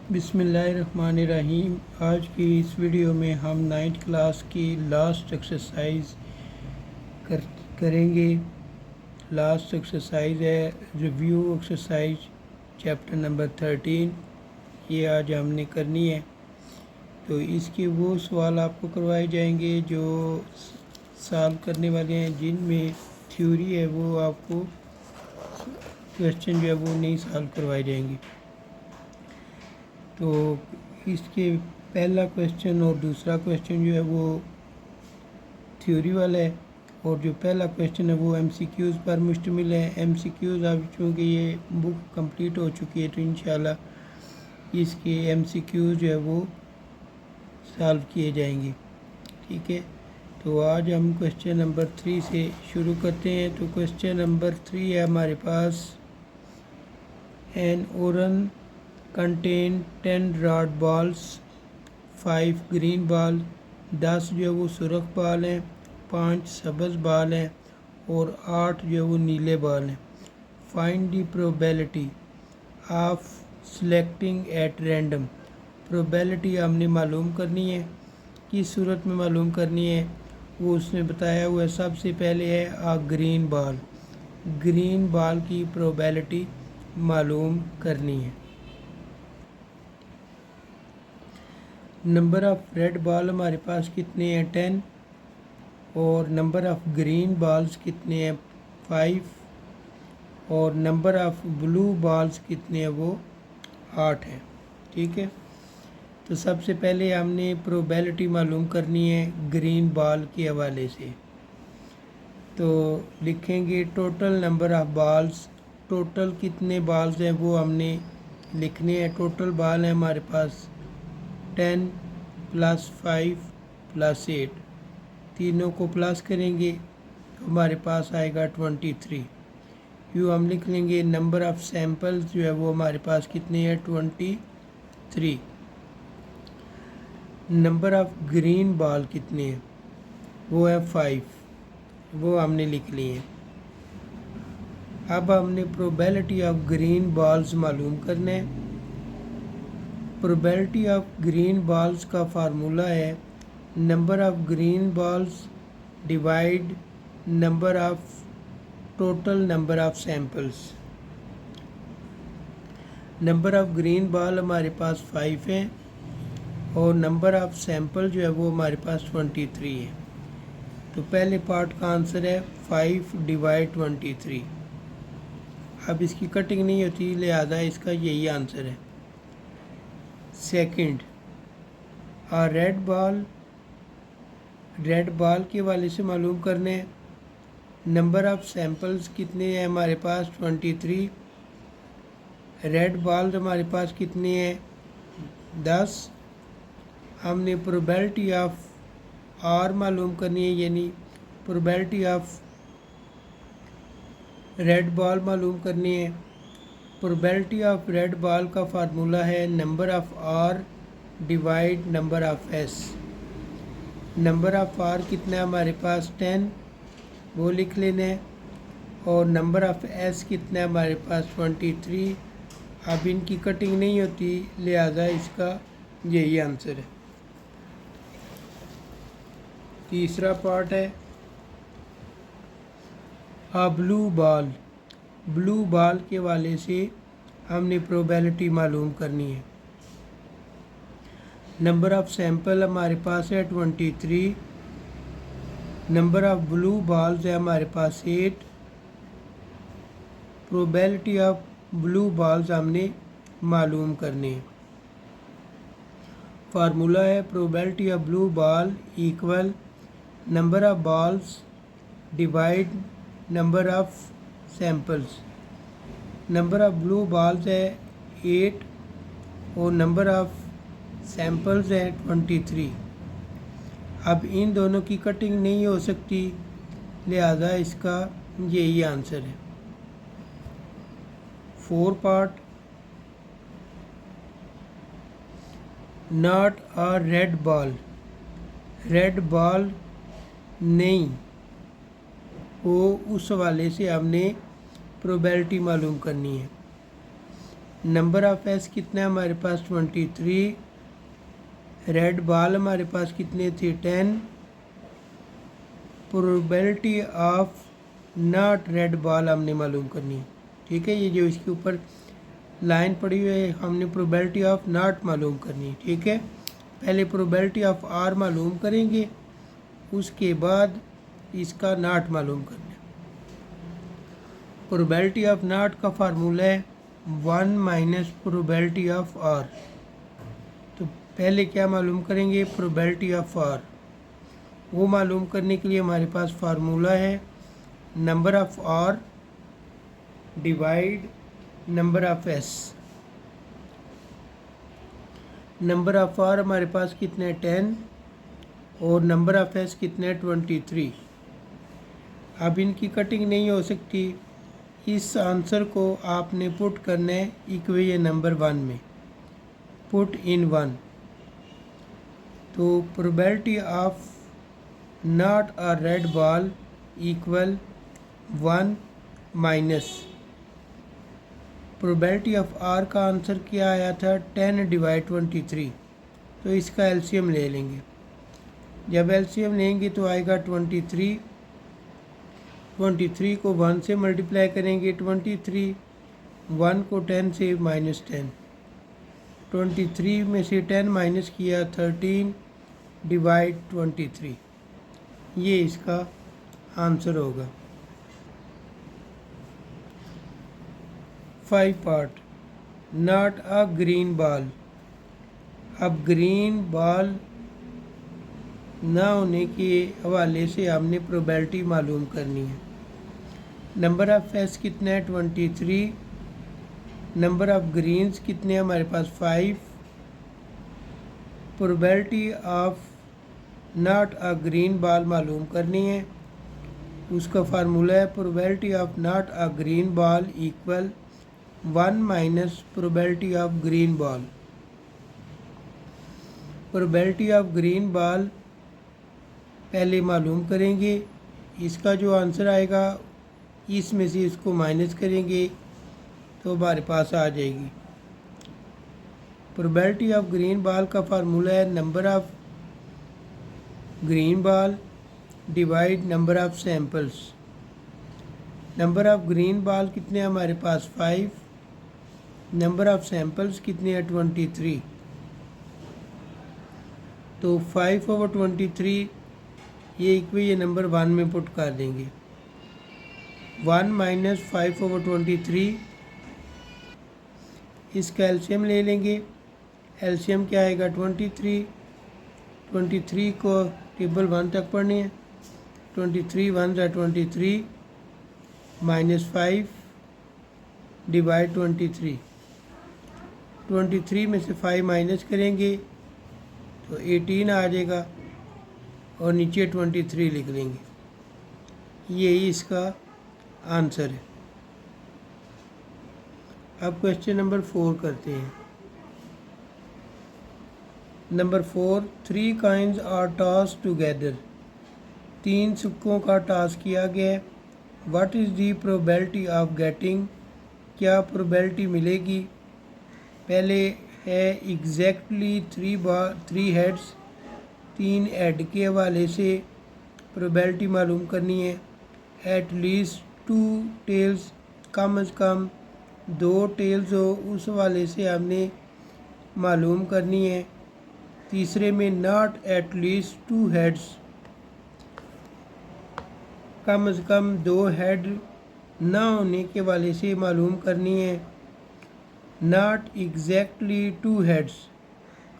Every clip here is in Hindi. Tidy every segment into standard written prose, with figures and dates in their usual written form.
बिस्मिल्लाहिर्रहमानिर्रहीम। आज की इस वीडियो में हम 9th क्लास की लास्ट एक्सरसाइज करेंगे। लास्ट एक्सरसाइज है रिव्यू एक्सरसाइज चैप्टर नंबर 13। ये आज हमने करनी है। तो इसके वो सवाल आपको करवाए जाएंगे जो सॉल्व करने वाले हैं, जिनमें थ्योरी है वो आपको क्वेश्चन जो है वो नहीं सॉल्व करवाए जाएंगे। तो इसके पहला क्वेश्चन और दूसरा क्वेश्चन जो है वो थ्योरी वाला है, और जो पहला क्वेश्चन है वो एमसीक्यूज़ पर मुश्तमिल है। एमसीक्यूज़ अब चूँकि ये बुक कंप्लीट हो चुकी है तो इंशाल्लाह इसके एमसीक्यूज़ जो है वो सॉल्व किए जाएंगे। ठीक है, तो आज हम क्वेश्चन नंबर 3 से शुरू करते हैं। तो क्वेश्चन नंबर 3 है हमारे पास, an urn contain 10 red balls, 5 green ball, 10 जो है वो सुरख बाल हैं, 5 सब्ज़ बाल हैं और 8 जो है वो नीले बाल हैं। Find the probability of selecting at random. Probability हमने मालूम करनी है। किस सूरत में मालूम करनी है वो उसने बताया हुआ है। सबसे पहले है ग्रीन बॉल। ग्रीन बॉल की प्रोबेबिलिटी मालूम करनी है। नंबर ऑफ़ रेड बॉल हमारे पास कितने हैं 10, और नंबर ऑफ़ ग्रीन बॉल्स कितने हैं 5, और नंबर ऑफ़ ब्लू बॉल्स कितने हैं वो 8 हैं। ठीक है, तो सबसे पहले हमने प्रोबेबिलिटी मालूम करनी है ग्रीन बॉल के हवाले से। तो लिखेंगे total number of balls. Total कितने बॉल्स हैं वो हमने लिखने हैं। टोटल बॉल है हमारे पास 10 + 5 + 8, तीनों को प्लस करेंगे तो हमारे पास आएगा 23। यूँ हम लिख लेंगे नंबर ऑफ़ सैम्पल्स जो है वो हमारे पास कितने हैं 23। नंबर ऑफ़ ग्रीन बॉल कितने हैं वो है 5, वो हमने लिख लिए हैं। अब हमने प्रोबेबिलिटी ऑफ ग्रीन बॉल्स मालूम करना है। प्रोबेबिलिटी ऑफ ग्रीन बॉल्स का फार्मूला है number of green balls divide number of total number of samples. Number of green ball हमारे पास 5 है और नंबर ऑफ़ सैम्पल जो है वो हमारे पास 23 है। तो पहले पार्ट का आंसर है 5 / 23। अब इसकी कटिंग नहीं होती, लिहाजा इसका यही आंसर है। Second, red ball. Red ball के वाले से मालूम करने हैं। नंबर ऑफ़ सैम्पल्स कितने हैं हमारे पास 23। रेड बॉल हमारे पास कितने हैं 10। हमने प्रोबेबिलिटी ऑफ आर मालूम करनी है, यानी प्रोबेबिलिटी ऑफ रेड बॉल मालूम करनी है। प्रोबेबिलिटी ऑफ रेड बॉल का फार्मूला है number of R divide number of S. Number of R कितना है हमारे पास 10, वो लिख लेना है, और नंबर ऑफ़ एस कितना है हमारे पास 23। अब इनकी कटिंग नहीं होती, लिहाजा इसका यही आंसर है। तीसरा पार्ट है ब्लू बॉल। ब्लू बॉल के वाले से हमने प्रोबेबिलिटी मालूम करनी है। नंबर ऑफ़ सैम्पल हमारे पास है 23। नंबर ऑफ़ ब्लू बॉल्स है हमारे पास 8। प्रोबेबिलिटी ऑफ ब्लू बॉल्स हमने मालूम करनी है। फार्मूला है probability of blue ball equal number of balls divide number of samples. Number of blue balls है 8 और नंबर ऑफ़ सैम्पल्स है 23। अब इन दोनों की कटिंग नहीं हो सकती, लिहाजा इसका यही आंसर है। 4 part, not a red ball. Red ball नहीं हो, उस हवाले से हमने प्रोबेबिलिटी मालूम करनी है। नंबर ऑफ एस कितना है हमारे पास 23, रेड बॉल हमारे पास कितने थे 10, probability of not red ball हमने मालूम करनी है। ठीक है, ये जो इसके ऊपर लाइन पड़ी हुई है हमने प्रोबेबिलिटी ऑफ नॉट मालूम करनी है। ठीक है, पहले प्रोबेबिलिटी ऑफ आर मालूम करेंगे, उसके बाद इसका नॉट मालूम करना है। प्रोबेबिलिटी ऑफ नॉट का फार्मूला है 1 माइनस प्रोबेबिलिटी ऑफ आर। तो पहले क्या मालूम करेंगे, प्रोबेबिलिटी ऑफ आर। वो मालूम करने के लिए हमारे पास फार्मूला है number of R divide number of S. Number of R हमारे पास कितने 10 और नंबर ऑफ एस कितने 23। अब इनकी कटिंग नहीं हो सकती, इस आंसर को आपने पुट करना है इक्वेशन नंबर 1 में, पुट इन 1। तो probability of not a red ball equal 1 minus probability of R का आंसर क्या आया था 10 डिवाइड 23। तो इसका एलसीएम ले लेंगे। जब एलसीएम लेंगे तो आएगा 23। 23 को 1 से मल्टीप्लाई करेंगे 23, 1 को 10 से माइनस 10, 23 में से 10 माइनस किया 13 डिवाइड 23। ये इसका आंसर होगा। 5 part not a green ball. अब ग्रीन बॉल ना होने के हवाले से हमने प्रोबेबिलिटी मालूम करनी है। नंबर ऑफ एस कितना है 23, नंबर ऑफ ग्रीन्स कितने हैं हमारे पास 5, probability of not a green ball मालूम करनी है। उसका फार्मूला है probability of not a green ball equal 1 minus probability of green ball. Probability of green ball पहले मालूम करेंगे, इसका जो आंसर आएगा इसमें से इसको माइनस करेंगे तो हमारे पास आ जाएगी। प्रोबेबिलिटी ऑफ ग्रीन बॉल का फार्मूला है number of green ball divide number of samples. Number of green ball कितने हैं हमारे पास 5, नंबर ऑफ सैंपल्स कितने हैं 23। तो 5/23 ये इक्वेशन नंबर 1 में पुट कर देंगे। 1 माइनस 5/23, इसका एलसीएम ले लेंगे। एलसीएम क्या आएगा 23। 23 को टेबल 1 तक पढ़नी है। 23 1 ज़ा 23 माइनस 5 डिवाइड 23। 23 में से 5 माइनस करेंगे तो 18 आ जाएगा और नीचे 23 लिख लेंगे। यही इसका आंसर है। अब क्वेश्चन नंबर 4 करते हैं। Number 4, 3 coins are toss together. 3 सिक्कों का टॉस किया गया है। What is the probability of getting, क्या प्रोबेबिलिटी मिलेगी। पहले है एग्जैक्टली 3 हेड्स, 3 हेड के हवाले से प्रोबेबिलिटी मालूम करनी है। एट लीस्ट 2 टेल्स, कम अज़ कम 2 टेल्स हो, उस हवाले से हमने मालूम करनी है। तीसरे में नॉट एट लीस्ट 2 हेड्स, कम अज़ कम 2 हेड ना होने के वाले से मालूम करनी है। नॉट एग्जैक्टली 2 हेड्स,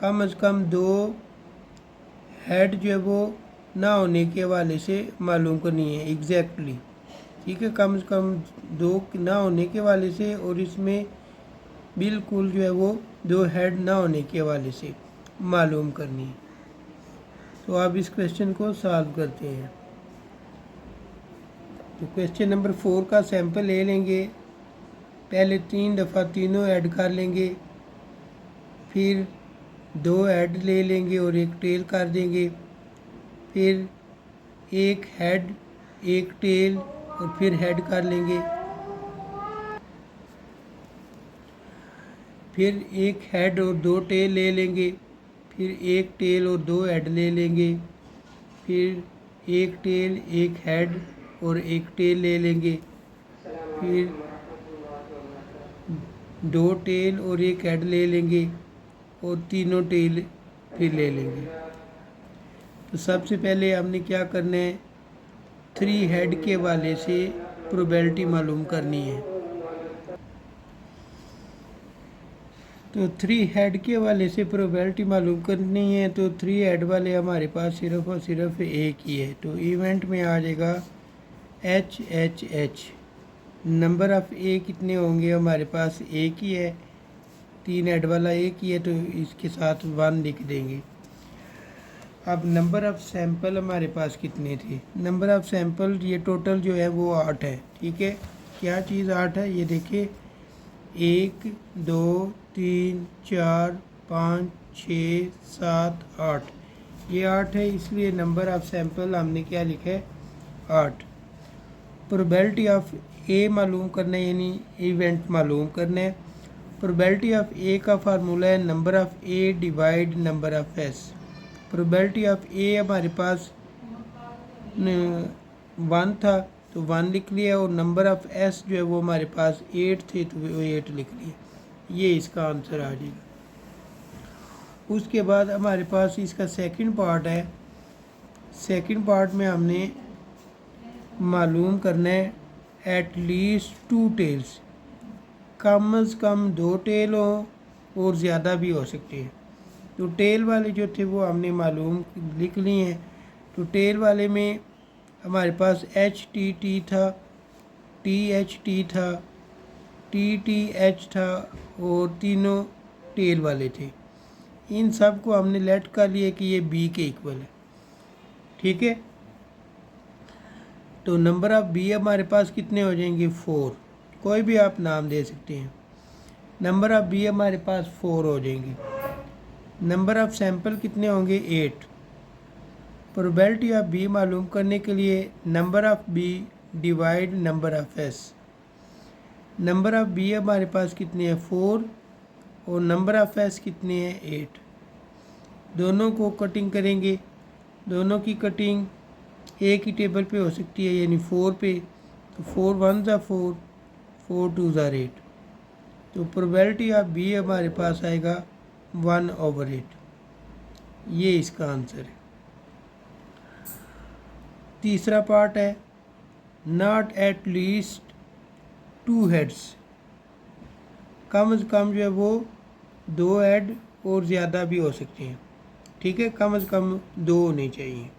कम अज़ कम 2 हेड जो है वो ना होने के हवाले से मालूम करनी है एग्जैक्टली। ठीक है, कम से कम 2 ना होने के हवाले से, और इसमें बिल्कुल जो है वो 2 हेड ना होने के हवाले से मालूम करनी है। तो अब इस क्वेश्चन को सॉल्व करते हैं। तो क्वेश्चन नंबर 4 का सैंपल ले लेंगे। पहले 3 दफ़ा तीनों ऐड कर लेंगे, फिर 2 हेड ले लेंगे और 1 टेल कर देंगे, फिर 1 हेड 1 टेल और फिर हेड कर लेंगे। फिर एक हेड और दो टेल ले लेंगे, फिर एक टेल और दो हेड ले लेंगे, फिर एक टेल एक हेड और एक टेल ले लेंगे, फिर दो टेल और एक हेड ले लेंगे और तीनों टेल फिर ले लेंगे। तो सबसे पहले हमने क्या करना है, 3 हेड के वाले से प्रोबेबिलिटी मालूम करनी है। तो 3 हेड के वाले से प्रोबेबिलिटी मालूम करनी है, तो 3 हेड वाले हमारे पास सिर्फ और सिर्फ एक ही है। तो इवेंट में आ जाएगा H H H. Number of ए कितने होंगे, हमारे पास एक ही है, 3 हेड वाला एक ही है, तो इसके साथ 1 लिख देंगे। अब नंबर ऑफ़ सैंपल हमारे पास कितने थे, नंबर ऑफ़ सैंपल ये टोटल जो है वो 8 है। ठीक है, क्या चीज़ 8 है, ये देखिए 1 2 3 4 5 6 7 8, ये 8 है, इसलिए नंबर ऑफ़ सैंपल हमने क्या लिखा है 8। प्रोबेबिलिटी ऑफ ए मालूम करना है, यानी इवेंट मालूम करना है। प्रोबेबिलिटी ऑफ ए का फार्मूला है number of A divide number of S. Probability of A हमारे पास 1 था तो 1 लिख लिया, और नंबर ऑफ़ एस जो है वो हमारे पास 8 थे तो वो 8 लिख लिया। ये इसका आंसर आ जाएगा। उसके बाद हमारे पास इसका सेकंड पार्ट है। सेकंड पार्ट में हमने मालूम करना है एटलीस्ट 2 टेल्स, कम से कम 2 टेल हो और ज़्यादा भी हो सकते हैं। तो टेल वाले जो थे वो हमने मालूम लिख लिए हैं। तो टेल वाले में हमारे पास एच टी टी था, टी एच टी था, टी टी एच था, और तीनों टेल वाले थे। इन सब को हमने लेट कर लिया कि ये बी के इक्वल है। ठीक है, तो नंबर ऑफ़ बी हमारे पास कितने हो जाएंगे 4, कोई भी आप नाम दे सकते हैं। नंबर ऑफ़ बी हमारे पास 4 हो जाएंगे। नंबर ऑफ़ सैंपल कितने होंगे 8। प्रोबेबिलिटी ऑफ बी मालूम करने के लिए number of B divide number of S. Number of B हमारे पास कितने हैं 4, और नंबर ऑफ़ एस कितने हैं 8। दोनों को कटिंग करेंगे, दोनों की कटिंग एक ही टेबल पे हो सकती है, यानी 4 पे। तो 4 1 ज़ा 4, 4 2 ज़ा 8। तो प्रोबेबिलिटी ऑफ बी हमारे पास आएगा 1/8। ये इसका आंसर है। तीसरा पार्ट है नॉट एट लीस्ट 2 हेड्स, कम से कम जो है वो 2 हेड और ज़्यादा भी हो सकते हैं। ठीक है, कम से कम 2 होने चाहिए।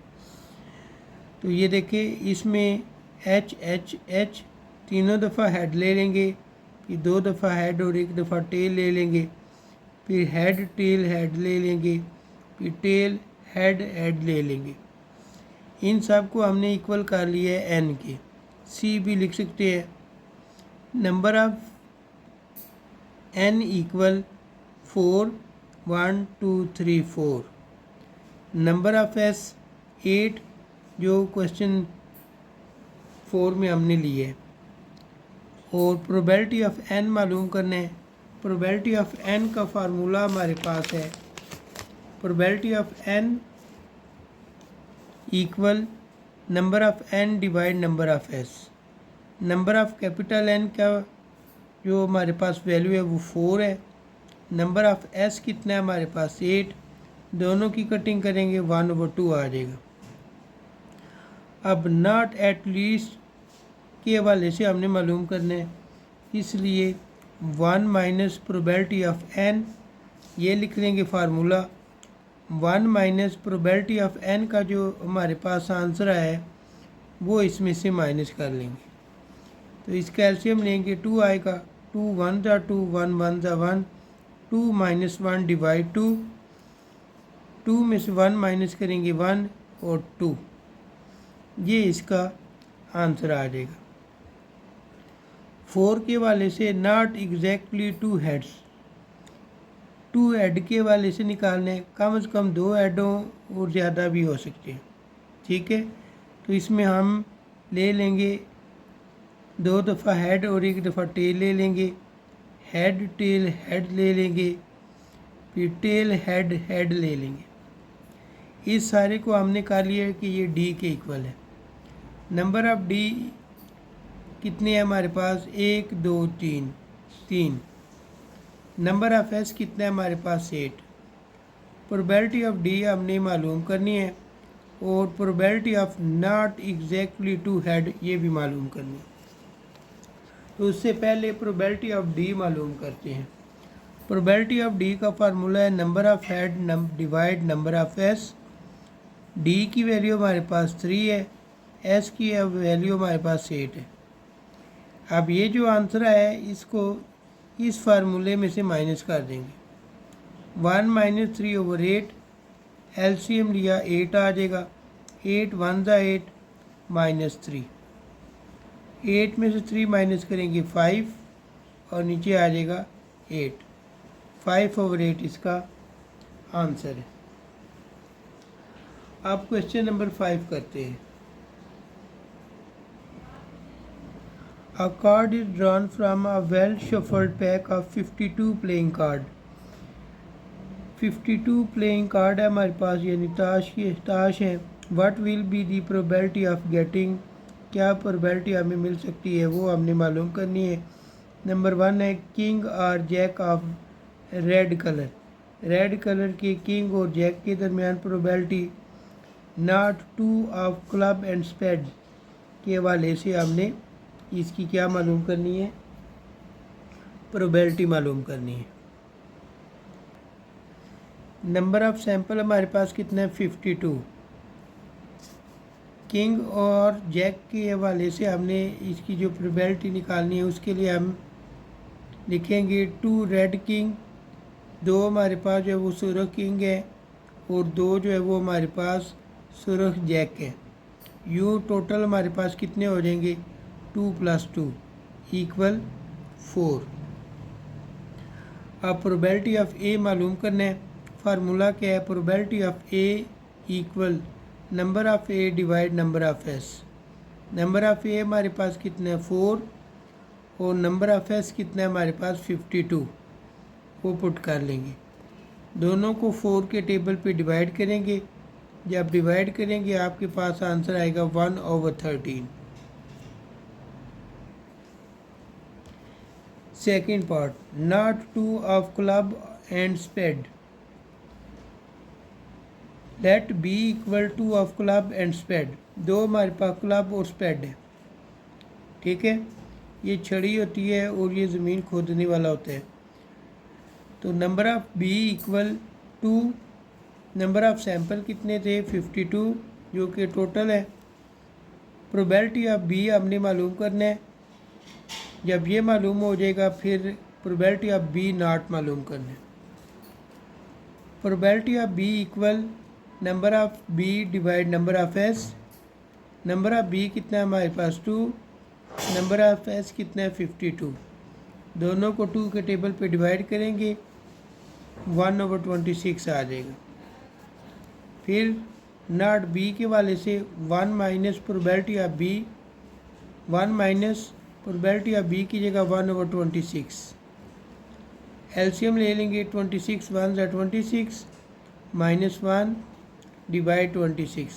तो ये देखिए इसमें एच एच एच तीनों दफ़ा हेड ले लेंगे, फिर 2 दफ़ा हेड और 1 दफ़ा टेल ले लेंगे, फिर हेड टेल हेड ले लेंगे, फिर टेल हेड हेड ले लेंगे। इन सब को हमने इक्वल कर लिया है एन के। सी भी लिख सकते हैं, number of N equal 4 1 2 3 4। Number of S 8 जो क्वेश्चन 4 में हमने लिए है, और प्रोबेबिलिटी ऑफ एन मालूम करना है। प्रोबेबिलिटी ऑफ एन का फार्मूला हमारे पास है probability of N equal number of N divide number of S. Number of capital N का जो हमारे पास वैल्यू है वो 4 है, नंबर ऑफ एस कितना है हमारे पास 8। दोनों की कटिंग करेंगे 1/2 आ जाएगा। अब नॉट एट लीस्ट के हवाले से हमने मालूम करना है, इसलिए 1 माइनस प्रोबेबिलिटी ऑफ एन, ये लिख लेंगे formula. 1 minus probability of N का जो हमारे पास आंसर है वो इसमें से माइनस कर लेंगे। तो इसका एलसीएम लेंगे 2 आएगा, 2 1 ज़ा 2, 1 1 ज़ा 1, 2 माइनस 1 डिवाइड 2, 2 में से 1 माइनस करेंगे 1 और 2, ये इसका आंसर आ जाएगा। 4 के वाले से नॉट एग्जैक्टली 2 हेड्स, 2 हेड के वाले से निकालने कम से कम 2 हेडों और ज़्यादा भी हो सकते हैं। ठीक है, तो इसमें हम ले लेंगे 2 दफ़ा हेड और 1 दफ़ा टेल ले लेंगे। हेड टेल हेड ले लेंगे, फिर टेल हेड हेड ले लेंगे। इस सारे को हमने कहा लिया कि ये डी के इक्वल है। नंबर ऑफ डी कितने हैं हमारे पास, 1 2 3 3। नंबर ऑफ एस कितना है हमारे पास, 8। प्रोबेबिलिटी ऑफ डी हमने मालूम करनी है और probability of not exactly two head ये भी मालूम करनी है। तो उससे पहले प्रोबेबिलिटी ऑफ डी मालूम करते हैं। प्रोबेबिलिटी ऑफ डी का फार्मूला है number of head divide number of S. D की वैल्यू हमारे पास 3 है, एस की वैल्यू हमारे पास 8 है। अब ये जो आंसर है इसको इस फार्मूले में से माइनस कर देंगे। 1 - 3 ओवर 8, एलसीएम लिया 8 आ जाएगा। 8 1 ज़ा 8 -3, 8 में से 3 माइनस करेंगे 5 और नीचे आ जाएगा 8। 5 ओवर 8 इसका आंसर है। अब क्वेश्चन नंबर 5 करते हैं। A card is drawn from a well shuffled pack of 52 playing card। 52 playing card है हमारे पास, यानी ताश है। What will be the probability of getting, क्या प्रोबेबिलिटी हमें मिल सकती है वो हमने मालूम करनी है। नंबर 1 है किंग और jack of red colour. Red colour के किंग और जैक के दरमियान probability not 2 of club and spade के हवाले से हमने इसकी क्या मालूम करनी है, प्रोबेबिलिटी मालूम करनी है। नंबर ऑफ सैंपल हमारे पास कितना है, 52। किंग और जैक के हवाले से हमने इसकी जो प्रोबेबिलिटी निकालनी है उसके लिए हम लिखेंगे 2 रेड किंग, 2 हमारे पास जो है वो सुरख किंग है और 2 जो है वो हमारे पास सुरख जैक है। यूँ टोटल हमारे पास कितने हो जाएंगे, 2 + 2 = 4। अब प्रोबेबिलिटी ऑफ ए मालूम करना है। फार्मूला क्या है, probability of A equal number of A divide number of S. Number of A हमारे पास कितना है, 4 और नंबर ऑफ एस कितना है हमारे पास, 52। वो पुट कर लेंगे, दोनों को 4 के टेबल पे डिवाइड करेंगे। जब डिवाइड करेंगे आपके पास आंसर आएगा 1/13। Second part, not 2 of club and spade. Let B equal 2 of club and spade. 2 हमारे पास क्लब और स्पेड है, ठीक है। ये छड़ी होती है और ये ज़मीन खोदने वाला होता है। तो number of B equal 2, number of sample कितने थे, 52 जो कि टोटल है। प्रोबेबिलिटी ऑफ बी हमने मालूम करना है। जब ये मालूम हो जाएगा फिर प्रोबेबिलिटी ऑफ बी नॉट मालूम करना है। Probability of B equal number of B divide number of S. Number of B कितना है हमारे पास, 2, नंबर ऑफ एस कितना है, 52। दोनों को 2 के टेबल पे डिवाइड करेंगे, 1/26 आ जाएगा। फिर नॉट बी के वाले से 1 minus probability of B, 1 minus probability of B की जगह 1/26। एलसीएम ले लेंगे, 26 1 ज़ा 26 -1 डिवाइड 26।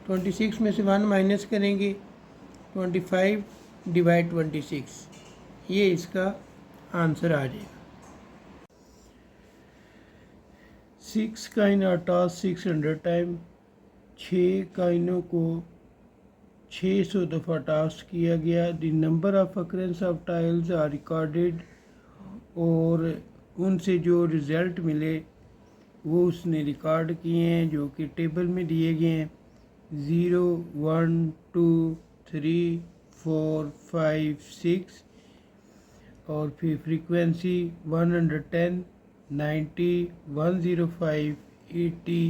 26 में से 1 माइनस करेंगे, 25 डिवाइड 26। ये इसका आंसर आ जाएगा। 6 काइन आर टॉस 600 टाइम। 6 काइनों को 600 दफ़ा टॉस किया गया। The number of occurrence of tiles are recorded, और उनसे जो रिज़ल्ट मिले वो उसने रिकॉर्ड किए हैं जो कि टेबल में दिए गए हैं। 0 1 2 3 4 5 6 और फिर फ्रीक्वेंसी 110 90 105 80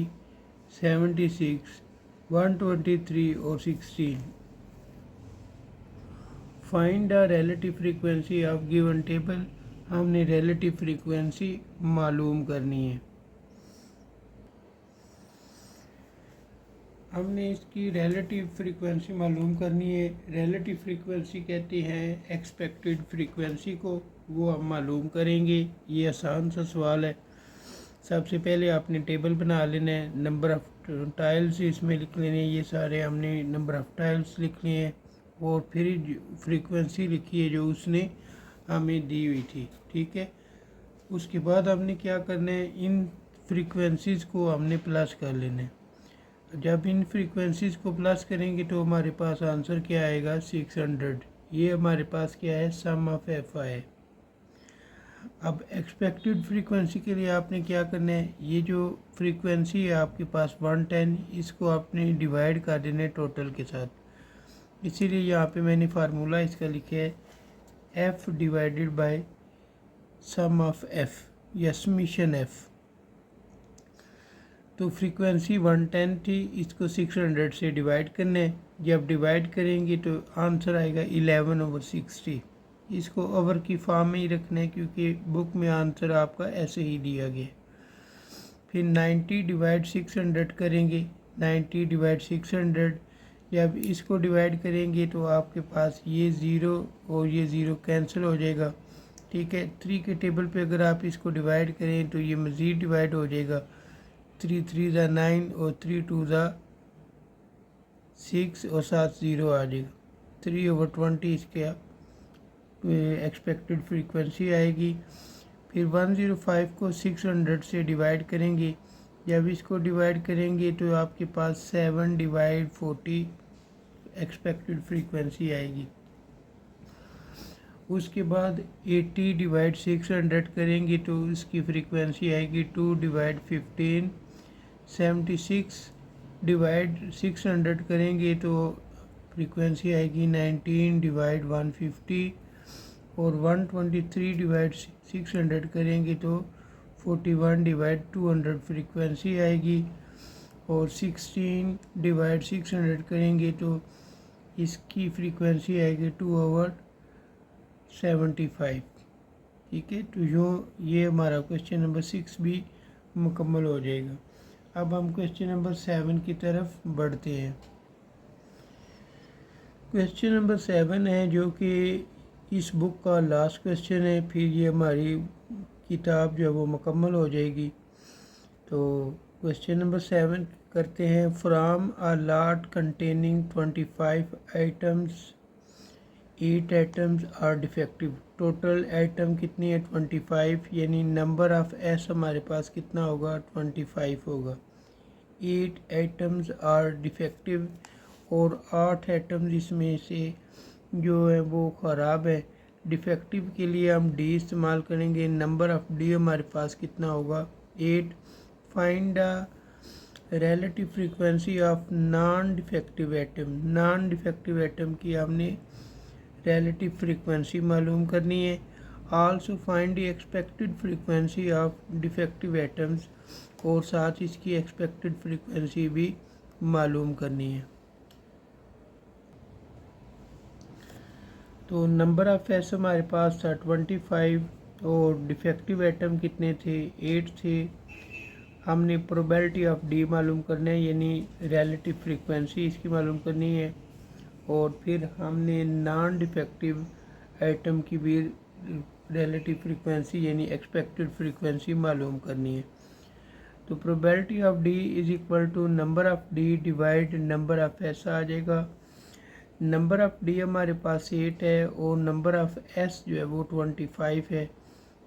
76 123 और 16। Find the relative frequency of given table. हमने रिलेटिव फ्रीक्वेंसी मालूम करनी है। हमने इसकी रिलेटिव फ्रीक्वेंसी मालूम करनी है। रिलेटिव फ्रीक्वेंसी कहते हैं एक्सपेक्टेड फ्रीक्वेंसी को, वो हम मालूम करेंगे। ये आसान सा सवाल है। सबसे पहले आपने टेबल बना लेना है, नंबर ऑफ़ टाइल्स इसमें लिख लेने, ये सारे हमने नंबर ऑफ़ टाइल्स लिख लिए हैं और फिर फ्रीक्वेंसी लिखी है जो उसने हमें दी हुई थी। ठीक है, उसके बाद हमने क्या करना है, इन फ्रीक्वेंसीज़ को हमने प्लस कर लेना है। जब इन फ्रीक्वेंसीज़ को प्लस करेंगे तो हमारे पास आंसर क्या आएगा, 600। ये हमारे पास क्या है, सम ऑफ एफ है। अब एक्सपेक्टेड फ्रीक्वेंसी के लिए आपने क्या करना है, ये जो फ्रीक्वेंसी है आपके पास 110, इसको आपने डिवाइड कर देना है टोटल के साथ। इसीलिए यहाँ पे मैंने फार्मूला इसका लिखा है F divided by sum of F या समीशन एफ। तो फ्रीक्वेंसी 110 थी, इसको 600 से डिवाइड करना है। जब डिवाइड करेंगे तो आंसर आएगा 11/60। इसको ओवर की फॉर्म में ही रखना है क्योंकि बुक में आंसर आपका ऐसे ही दिया गया। फिर 90 डिवाइड 600 करेंगे, 90 डिवाइड 600। जब इसको डिवाइड करेंगे तो आपके पास ये ज़ीरो और ये ज़ीरो कैंसिल हो जाएगा। ठीक है, 3 के टेबल पे अगर आप इसको डिवाइड करें तो ये मज़ीद डिवाइड हो जाएगा। 3 3 ज़ा 9 और 3 2 ज़ा 6 और 7 ज़ीरो आ जाएगा। 3/20 इसके एक्सपेक्टेड फ्रीक्वेंसी आएगी। फिर 105 को 600 से डिवाइड करेंगे। जब इसको डिवाइड करेंगे तो आपके पास 7 डिवाइड 40 एक्सपेक्टेड फ्रीक्वेंसी आएगी। उसके बाद 80 डिवाइड 600 करेंगे तो इसकी फ्रीक्वेंसी आएगी 2 डिवाइड 15। 76 डिवाइड 600 करेंगे तो फ्रीक्वेंसी आएगी 19 डिवाइड 150। और 123 डिवाइड 600 करेंगे तो 41 डिवाइड 200 फ्रीक्वेंसी आएगी। और 16 डिवाइड 600 करेंगे तो इसकी फ्रीक्वेंसी आएगी 2/75। ठीक है, तो ये हमारा क्वेश्चन नंबर 6 भी मुकम्मल हो जाएगा। अब हम क्वेश्चन नंबर 7 की तरफ बढ़ते हैं। क्वेश्चन नंबर 7 है जो कि इस बुक का लास्ट क्वेश्चन है, फिर ये हमारी किताब जो है वो मुकम्मल हो जाएगी। तो क्वेश्चन नंबर 7 करते हैं। From a lot containing 25 items 8 items are defective. Total item कितनी है, 25, यानी नंबर ऑफ़ एस हमारे पास कितना होगा, 25 होगा। 8 आइटम्स आर डिफेक्टिव और 8 आइटम्स इसमें से जो है वो ख़राब है। डिफेक्टिव के लिए हम डी इस्तेमाल करेंगे। नंबर ऑफ़ डी हमारे पास कितना होगा, 8। Find the relative frequency of non defective item. Non defective item की हमने रिलेटिव फ्रीक्वेंसी मालूम करनी है। Also find the expected frequency of defective items, और साथ इसकी एक्सपेक्टेड फ्रीक्वेंसी भी मालूम करनी है। तो नंबर ऑफ़ एस हमारे पास था 25 और डिफेक्टिव आइटम कितने थे, 8 थे। हमने प्रोबेबिलिटी ऑफ डी मालूम करना है, यानी रिलेटिव फ्रीक्वेंसी इसकी मालूम करनी है। और फिर हमने नॉन डिफेक्टिव आइटम की भी रिलेटिव फ्रीक्वेंसी यानी एक्सपेक्टेड फ्रीक्वेंसी मालूम करनी है। तो probability of D is equal to number of D divide number of S आ जाएगा। नंबर ऑफ़ डी हमारे पास 8 है और नंबर ऑफ़ एस जो है वो 25 है।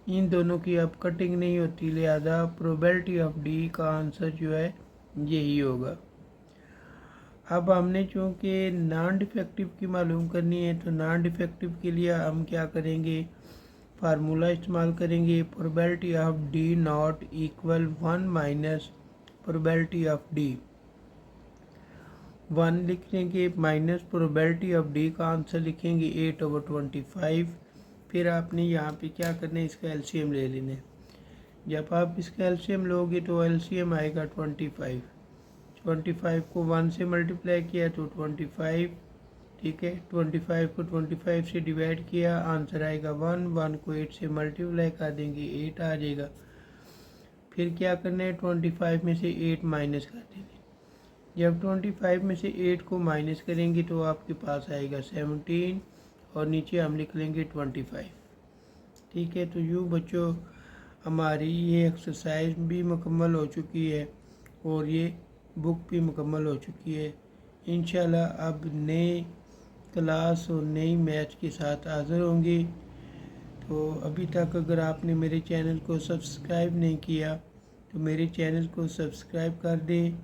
इन दोनों की अब कटिंग नहीं होती, लिहाजा प्रोबेबिलिटी ऑफ डी का आंसर जो है यही होगा। अब हमने चूँकि नॉन डिफेक्टिव की मालूम करनी है तो नॉन डिफेक्टिव के लिए हम क्या करेंगे, फार्मूला इस्तेमाल करेंगे। Probability of D not equal 1 minus probability of D. 1 लिख लेंगे माइनस प्रोबेबिलिटी ऑफ डी का आंसर लिखेंगे 8/25। फिर आपने यहाँ पे क्या करना है, इसका एलसीएम ले लेना है। जब आप इसका एलसीएम लोगे तो एलसीएम आएगा 25। 25 को 1 से मल्टीप्लाई किया तो 25। ठीक है, 25 को 25 से डिवाइड किया, आंसर आएगा 1। 1 को 8 से मल्टीप्लाई कर देंगे, 8 आ जाएगा। फिर क्या करना है, 25 में से 8 माइनस कर देंगे। जब 25 में से 8 को माइनस करेंगे तो आपके पास आएगा 17 और नीचे हम लिख लेंगे 25। ठीक है, तो यूँ बच्चों हमारी ये एक्सरसाइज भी मुकम्मल हो चुकी है और ये बुक भी मुकम्मल हो चुकी है। इंशाल्लाह अब नए क्लास और नई मैच के साथ हाज़िर होंगे। तो अभी तक अगर आपने मेरे चैनल को सब्सक्राइब नहीं किया तो मेरे चैनल को सब्सक्राइब कर दें,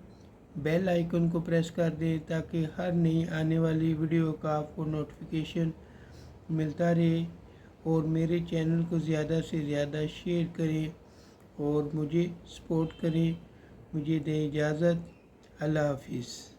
बेल आइकन को प्रेस कर दें ताकि हर नई आने वाली वीडियो का आपको नोटिफिकेशन मिलता रहे। और मेरे चैनल को ज़्यादा से ज़्यादा शेयर करें और मुझे सपोर्ट करें। मुझे दें इजाज़त। अल्लाह हाफिज़।